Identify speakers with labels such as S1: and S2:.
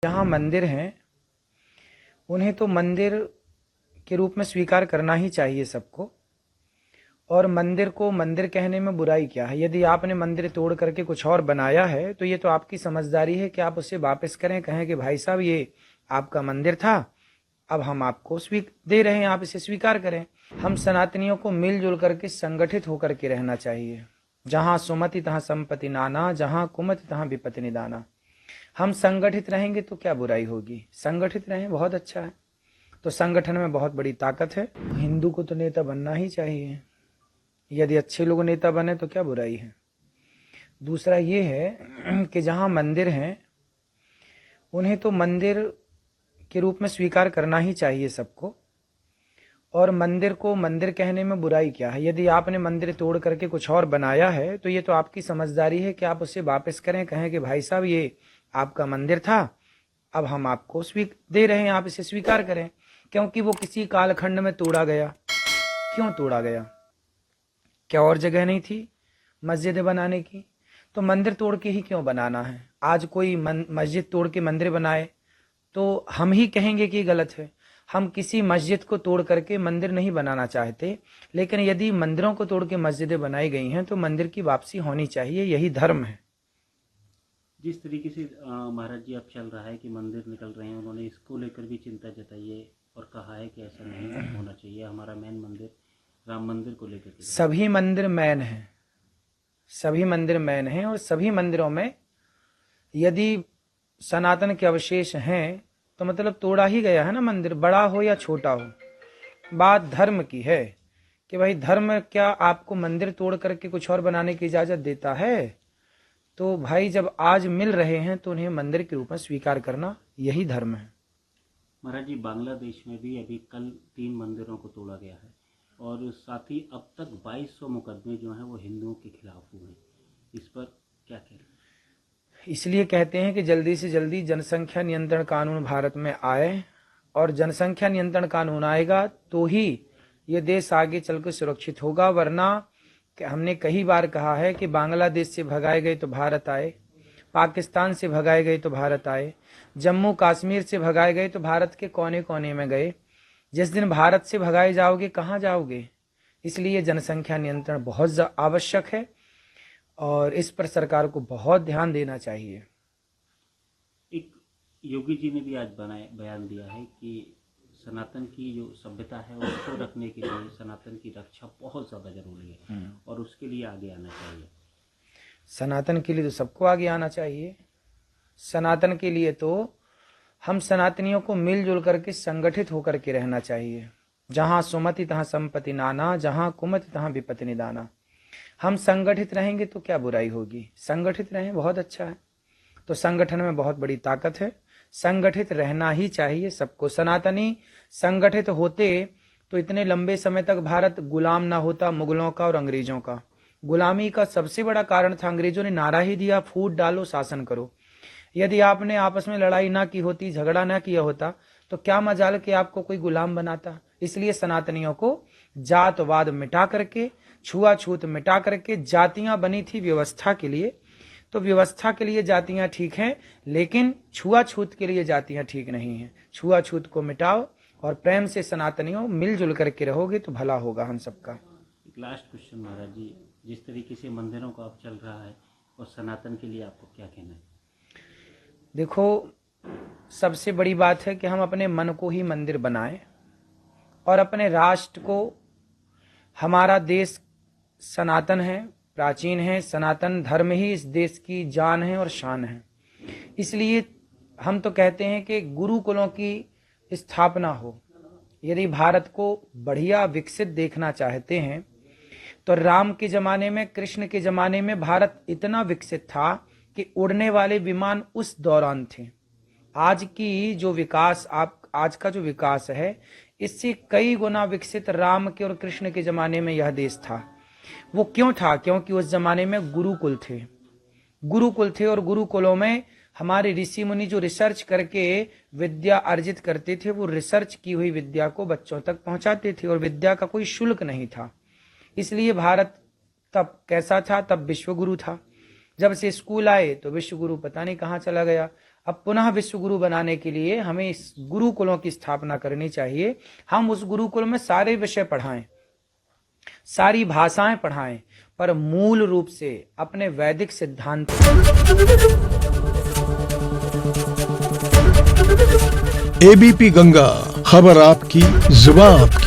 S1: जहाँ मंदिर हैं उन्हें तो मंदिर के रूप में स्वीकार करना ही चाहिए सबको। और मंदिर को मंदिर कहने में बुराई क्या है? यदि आपने मंदिर तोड़ करके कुछ और बनाया है तो ये तो आपकी समझदारी है कि आप उसे वापस करें, कहें कि भाई साहब ये आपका मंदिर था, अब हम आपको दे रहे हैं, आप इसे स्वीकार करें। हम सनातनियों को मिलजुल करके संगठित होकर के रहना चाहिए। जहाँ सुमति तहाँ संपत्ति नाना, जहाँ कुमति तहाँ विपत्ति निदाना। हम संगठित रहेंगे तो क्या बुराई होगी? संगठित रहें, बहुत अच्छा है। तो संगठन में बहुत बड़ी ताकत है। हिंदू को तो नेता बनना ही चाहिए। यदि अच्छे लोग नेता बने तो क्या बुराई है? दूसरा ये है कि जहाँ मंदिर हैं उन्हें तो मंदिर के रूप में स्वीकार करना ही चाहिए सबको। और मंदिर को मंदिर कहने में बुराई क्या है? यदि आपने मंदिर तोड़ करके कुछ और बनाया है तो ये तो आपकी समझदारी है कि आप उसे वापस करें, कहें कि भाई साहब ये आपका मंदिर था, अब हम आपको दे रहे हैं, आप इसे स्वीकार करें। क्योंकि वो किसी कालखंड में तोड़ा गया। क्यों तोड़ा गया? क्या और जगह नहीं थी मस्जिद बनाने की? तो मंदिर तोड़ के ही क्यों बनाना है? आज कोई मस्जिद तोड़ के मंदिर बनाए तो हम ही कहेंगे कि गलत है। हम किसी मस्जिद को तोड़ करके मंदिर नहीं बनाना चाहते, लेकिन यदि मंदिरों को तोड़ के मस्जिदें बनाई गई हैं तो मंदिर की वापसी होनी चाहिए, यही धर्म है।
S2: जिस तरीके से महाराज जी अब चल रहा है कि मंदिर निकल रहे हैं, उन्होंने इसको लेकर भी चिंता जताई है और कहा है कि ऐसा नहीं होना चाहिए। हमारा मेन मंदिर राम मंदिर को लेकर के
S1: सभी मंदिर मैन हैं, सभी मंदिर मैन हैं। और सभी मंदिरों में यदि सनातन के अवशेष हैं तो मतलब तोड़ा ही गया है ना मंदिर, बड़ा हो या छोटा हो। बात धर्म की है कि भाई धर्म क्या आपको मंदिर तोड़ करके कुछ और बनाने की इजाजत देता है? तो भाई जब आज मिल रहे हैं तो उन्हें मंदिर के रूप में स्वीकार करना यही धर्म है।
S2: महाराज जी, बांग्लादेश में भी अभी कल 3 मंदिरों को तोड़ा गया है और साथ ही अब तक 2200 मुकदमे जो हैं वो हिंदुओं के खिलाफ हुए हैं। इस पर क्या कह रहे हैं?
S1: इसलिए कहते हैं कि जल्दी से जल्दी जनसंख्या नियंत्रण कानून भारत में आए, और जनसंख्या नियंत्रण कानून आएगा तो ही ये देश आगे चलकर सुरक्षित होगा। वरना हमने कई बार कहा है कि बांग्लादेश से भगाए गए तो भारत आए, पाकिस्तान से भगाए गए तो भारत आए, जम्मू कश्मीर से भगाए गए तो भारत के कोने कोने में गए। जिस दिन भारत से भगाए जाओगे कहाँ जाओगे? इसलिए जनसंख्या नियंत्रण बहुत आवश्यक है और इस पर सरकार को बहुत ध्यान देना चाहिए।
S2: एक योगी जी ने भी आज बयान दिया है कि सनातन की जो सभ्यता है उसको रखने के लिए सनातन की रक्षा बहुत ज़्यादा जरूरी है और उसके लिए आगे आना चाहिए।
S1: सनातन के लिए तो सबको आगे आना चाहिए। सनातन के लिए तो हम सनातनियों को मिलजुल करके संगठित होकर के रहना चाहिए। जहाँ सुमति तहाँ संपत्ति नाना, जहाँ कुमति तहाँ विपत्ति निदाना। हम संगठित रहेंगे तो क्या बुराई होगी? संगठित रहें, बहुत अच्छा है। तो संगठन में बहुत बड़ी ताकत है। संगठित रहना ही चाहिए सबको। सनातनी संगठित होते तो इतने लंबे समय तक भारत गुलाम ना होता मुगलों का और अंग्रेजों का। गुलामी का सबसे बड़ा कारण था, अंग्रेजों ने नारा ही दिया, फूट डालो शासन करो। यदि आपने आपस में लड़ाई ना की होती, झगड़ा ना किया होता, तो क्या मजाल कि आपको कोई गुलाम बनाता। इसलिए सनातनियों को जातवाद मिटा करके, छुआछूत मिटा करके, जातियां बनी थी व्यवस्था के लिए, तो व्यवस्था के लिए जातियां ठीक हैं, लेकिन छुआछूत के लिए जातियां ठीक नहीं हैं। छुआछूत को मिटाओ और प्रेम से सनातनियों मिलजुल करके रहोगे तो भला होगा हम सबका।
S2: एक लास्ट क्वेश्चन महाराज जी, जिस तरीके से मंदिरों का अब चल रहा है और सनातन के लिए आपको क्या कहना है?
S1: देखो, सबसे बड़ी बात है कि हम अपने मन को ही मंदिर बनाएं और अपने राष्ट्र को, हमारा देश सनातन है, प्राचीन है। सनातन धर्म ही इस देश की जान है और शान है। इसलिए हम तो कहते हैं कि गुरुकुलों की स्थापना हो। यदि भारत को बढ़िया विकसित देखना चाहते हैं तो राम के जमाने में, कृष्ण के जमाने में भारत इतना विकसित था कि उड़ने वाले विमान उस दौरान थे। आज की जो विकास, आज का जो विकास है, इससे कई गुना विकसित राम के और कृष्ण के जमाने में यह देश था। वो क्यों था? क्योंकि उस जमाने में गुरुकुल थे। गुरुकुल थे और गुरुकुलों में हमारे ऋषि मुनि जो रिसर्च करके विद्या अर्जित करते थे, वो रिसर्च की हुई विद्या को बच्चों तक पहुंचाते थे और विद्या का कोई शुल्क नहीं था। इसलिए भारत तब कैसा था? तब विश्वगुरु था। जब से स्कूल आए तो विश्वगुरु पता नहीं कहाँ चला गया। अब पुनः विश्व गुरु बनाने के लिए हमें इस गुरुकुलों की स्थापना करनी चाहिए। हम उस गुरुकुल में सारे विषय पढ़ाएं, सारी भाषाएं पढ़ाएं, पर मूल रूप से अपने वैदिक सिद्धांत।
S3: एबीपी गंगा, खबर आपकी, जुबान आपकी।